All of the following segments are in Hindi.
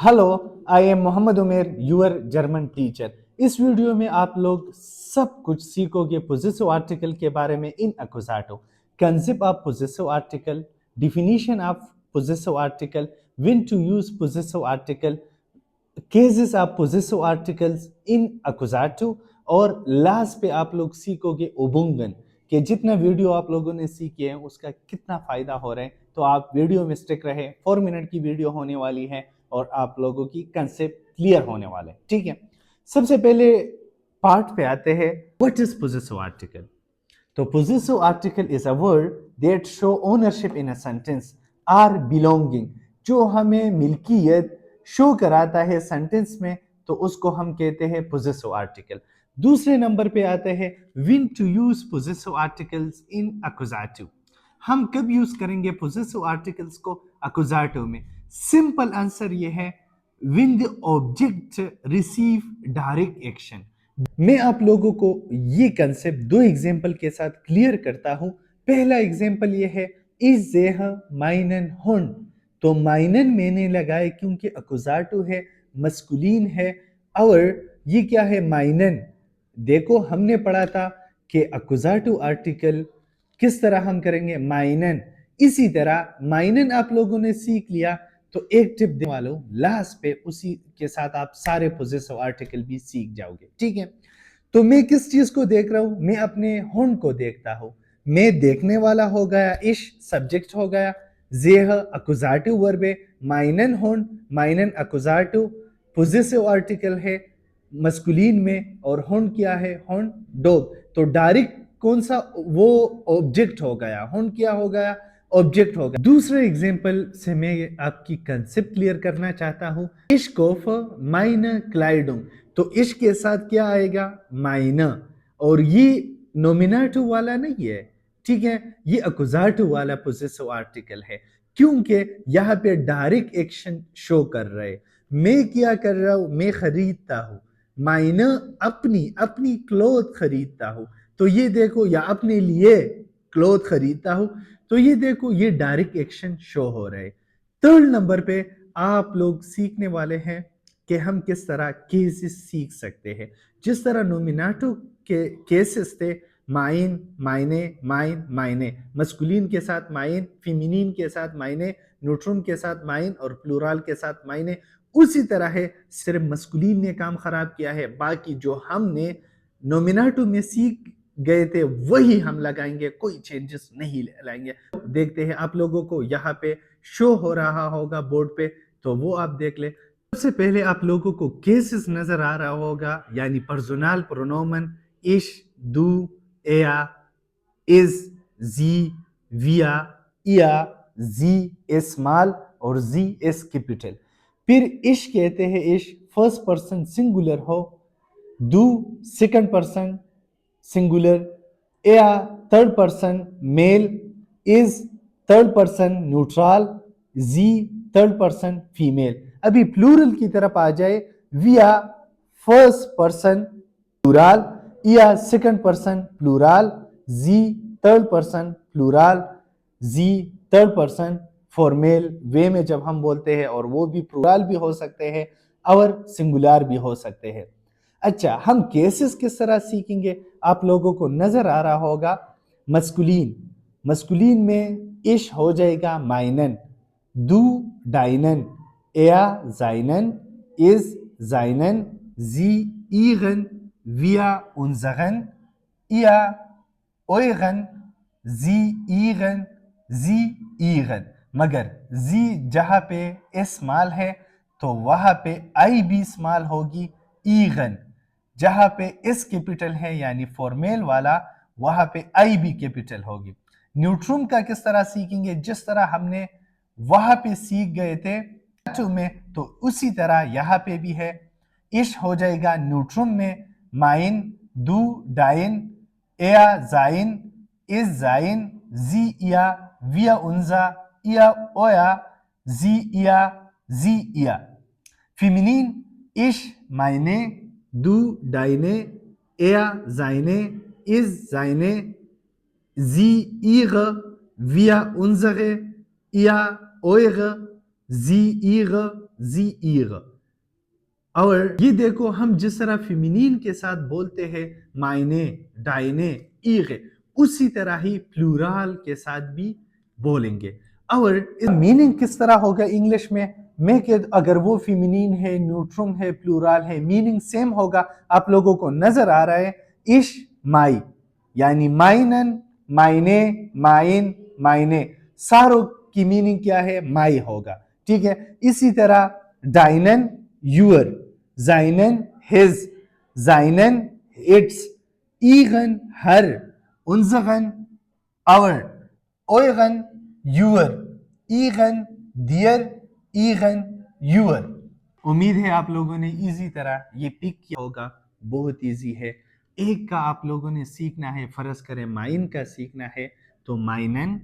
Hello, I am Mohammad Umer, your German teacher. इस वीडियो में आप लोग सब कुछ सीखोगे पोजेसिव आर्टिकल के बारे में in accusative, concept of possessive article, definition of possessive article, when to use possessive article, cases of possessive articles in accusative, और लास्ट पे आप लोग सीखोगे ओबुंगन कि जितना वीडियो आप लोगों ने सीखे हैं उसका कितना फायदा हो रहा है। तो आप वीडियो में स्टिक रहे, 4 मिनट की वीडियो होने वाली है और आप लोगों की कंसेप्ट क्लियर होने वाले, ठीक है। सबसे पहले पार्ट पे आते हैं, व्हाट इज पोजेसिव आर्टिकल। तो possessive article is a word that show ownership in a sentence or belonging, जो हमें मिल्कियत शो कराता है सेंटेंस में, तो उसको हम कहते हैं पोजेसिव आर्टिकल। दूसरे नंबर पे आते हैं when to use possessive articles in accusative. हम कब यूज करेंगे पोजेसिव आर्टिकल्स को अकुजाटिव में? सिंपल आंसर ये है, when the object receive direct action. मैं आप लोगों को ये कंसेप्ट दो एग्जांपल के साथ क्लियर करता हूं। पहला एग्जांपल ये है, इज जेह माइनन हुंड। तो माइनन मैंने लगाए क्योंकि अकुजाटो है, मस्कुलिन है, और ये क्या है, माइनन। देखो हमने पढ़ा था कि अकुजाटो आर्टिकल किस तरह हम करेंगे, माइनन। इसी तरह माइनन आप लोगों ने सीख लिया, तो एक टिप देने वालों, लास्ट पे उसी के साथ आप सारे पोजेसिव आर्टिकल भी सीख जाओगे, ठीक है। तो मैं किस चीज को देख रहा हूं? मैं अपने हुन को देखता हूं। मैं देखने वाला हो गया, इश सब्जेक्ट हो गया, जेह अकुजाटिव वर्ब है, माइनन हुन, माइनन अकुजाटिव पोजेसिव आर्टिकल है मस्कुलिन में, और हुन क्या है, हुन डॉग। तो डायरेक्ट कौन सा वो ऑब्जेक्ट हो गया, हुन क्या हो गया, ऑब्जेक्ट हो गया। दूसरे एग्जांपल से मैं आपकी कंसेप्ट क्लियर करना चाहता हूं, इश्क ऑफ माइनर क्लाइडुम। तो इश्क के साथ क्या आएगा, माइनर, और ये नोमिनेटिव वाला नहीं है, ठीक है, ये अकुजाटिव वाला पोजेसिव आर्टिकल है, क्योंकि यहाँ पे डायरेक्ट एक्शन शो कर रहे। मैं क्या कर रहा हूं, मैं खरीदता हूं, माइनर अपनी अपनी क्लोथ खरीदता हूं। तो ये देखो, या अपने लिए क्लोथ खरीदता हूं, तो ये देखो ये डायरेक्ट एक्शन शो हो रहे। थर्ड नंबर पे आप लोग सीखने वाले हैं कि हम किस तरह केसेस सीख सकते हैं। जिस तरह नोमिनेटिव के केसेस थे, माइन, मायने, माइन, मायने, मस्कुलिन के साथ माइन, फेमिनिन के साथ मायने, न्यूट्रम के साथ माइन और प्लूरल के साथ मायने, उसी तरह है, सिर्फ मस्कुलिन ने काम खराब किया है, बाकी जो हमने नोमिनेटिव में सीख गए थे वही हम लगाएंगे, कोई चेंजेस नहीं लाएंगे। देखते हैं, आप लोगों को यहाँ पे शो हो रहा होगा बोर्ड पे, तो वो आप देख ले। सबसे पहले आप लोगों को केसेस नजर आ रहा होगा, यानी पर्सनल प्रोनोमन इश, दू, एया, इज, जी, विया, इया, जी एस स्मॉल और जी एस कैपिटल। फिर इश कहते हैं, इश फर्स्ट पर्सन सिंगुलर हो, दू सेकंड पर्सन सिंगुलर, एया थर्ड पर्सन मेल, इज थर्ड पर्सन न्यूट्रल, जी थर्ड पर्सन फीमेल। अभी प्लूरल की तरफ आ जाए, विया फर्स्ट पर्सन प्लूरल, या सेकंड पर्सन प्लूरल, जी थर्ड पर्सन प्लूरल, जी थर्ड पर्सन फॉर्मेल वे में जब हम बोलते हैं, और वो भी प्लूरल भी हो सकते हैं और सिंगुलर भी हो सकते हैं। अच्छा, हम केसेस किस तरह सीखेंगे? आप लोगों को नजर आ रहा होगा, मस्कुलिन, मस्कुलिन में इश हो जाएगा माइनन, दू डाइनन, एया जाइनन, इज जाइनन, जी ईगन, विया उनजगन, इया ओइगन, जी ईगन, जी ईगन। मगर जी जहां पे स्मॉल है तो वहां पे आई भी स्मॉल होगी, ईगन। जहां पे एस कैपिटल है यानी फॉर्मेल वाला, वहां पे आई भी कैपिटल होगी। न्यूट्रम का किस तरह सीखेंगे? जिस तरह हमने वहां पे सीख गए थे में, तो उसी तरह यहाँ पे भी है। इश हो जाएगा न्यूट्रम में माइन, दू डाइन, एया जाइन, इज जाइन, जी इया, विया उनजा, इया ओया, जी इया, जी इया। फेमिनिन इश मायने, दू डाइने, एया जाइने, इज जाइने, जी ihre, wir unsere, ihr eure, sie ihre, sie ihre। और ये देखो हम जिस तरह फेमिनिन के साथ बोलते हैं meine, deine, ihre, उसी तरह ही प्लूरल के साथ भी बोलेंगे। और मीनिंग किस तरह होगा इंग्लिश में, मैं कि अगर वो फेमिनिन है, न्यूट्रम है, प्लूरल है, मीनिंग सेम होगा। आप लोगों को नजर आ रहा है इश माई, यानी माइनन, मायने, माइन, मायने, सारों की मीनिंग क्या है, माई होगा। ठीक है, इसी तरह डाइनन यूर, जाइनन हिज, जाइनन इट्स, ईगन हर, उनजगन आवर, ओयगन यूर, ईगन दियर, ईगन यूर। उम्मीद है आप लोगों ने इजी तरह ये पिक किया होगा, बहुत इजी है। एक का आप लोगों ने सीखना है, फर्ज करें माइन का सीखना है तो माइनन,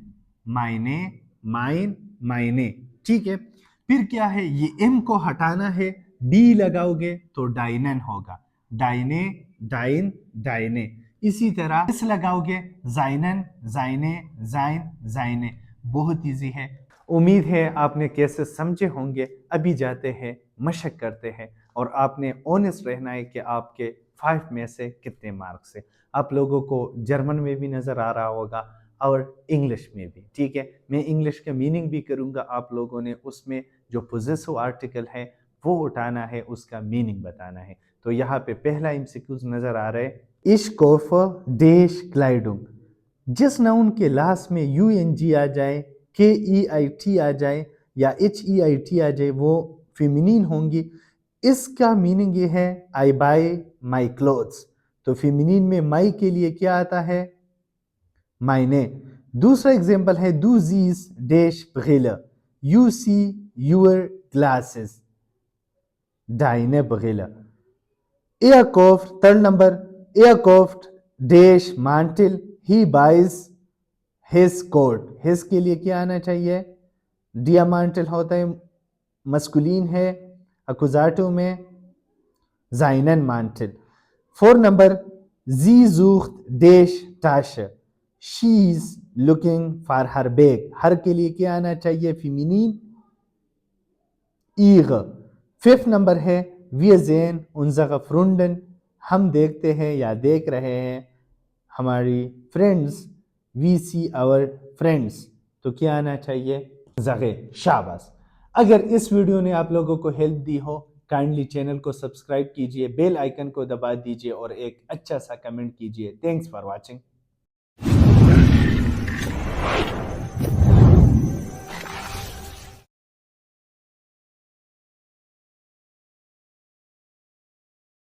मायने, माइन, मायने। ठीक है, फिर क्या है, ये एम को हटाना है, डी लगाओगे तो डाइनन होगा, डाइने, डाइन, डाइने। इसी तरह इस लगाओगे जाइनन, जाइने, जाइन, जाइने। बहुत इजी है। उम्मीद है आपने कैसे समझे होंगे। अभी जाते हैं, मशक करते हैं, और आपने ऑनेस्ट रहना है कि आपके 5 में से कितने मार्क्स है। आप लोगों को जर्मन में भी नज़र आ रहा होगा और इंग्लिश में भी। ठीक है, मैं इंग्लिश का मीनिंग भी करूँगा, आप लोगों ने उसमें जो पोजेसिव आर्टिकल है वो उठाना है, उसका मीनिंग बताना है। तो यहाँ पे पहला एमसीक्यूज नज़र आ रहा है, इश कोफ डेश क्लाइडुम। जिस नाउन के लास्ट में यूएनजी आ जाए, KEIT आ जाए या HEIT आ जाए, वो फेमिनिन होंगी। इसका मीनिंग ये है आई बाय माई क्लोथ्स। तो फेमिनिन में माई के लिए क्या आता है, मायने। दूसरा एग्जांपल है दू जीज डैश ब्रिले, यू सी यूर ग्लासेस, डाइने ब्रिले। एयरक्राफ्ट, थर्ड नंबर, एयरक्राफ्ट डैश मांटिल, he buys his coat. His के लिए क्या आना चाहिए, डियामांटिल होता है, मस्कुलिन है, अकुजाटो में जाइनन मांटिल। 4 नंबर, जी सूख्त डैश टाशे, she is looking for her bag. Her के लिए क्या आना चाहिए, फेमिनिन, ईग। 5 नंबर है, wir sehen unsere Freunde, हम देखते हैं या देख रहे हैं हमारी friends, we see our friends. तो क्या आना चाहिए, जगे। शाबाश। अगर इस वीडियो ने आप लोगों को हेल्प दी हो, काइंडली चैनल को सब्सक्राइब कीजिए, बेल आइकन को दबा दीजिए और एक अच्छा सा कमेंट कीजिए। Thanks for watching.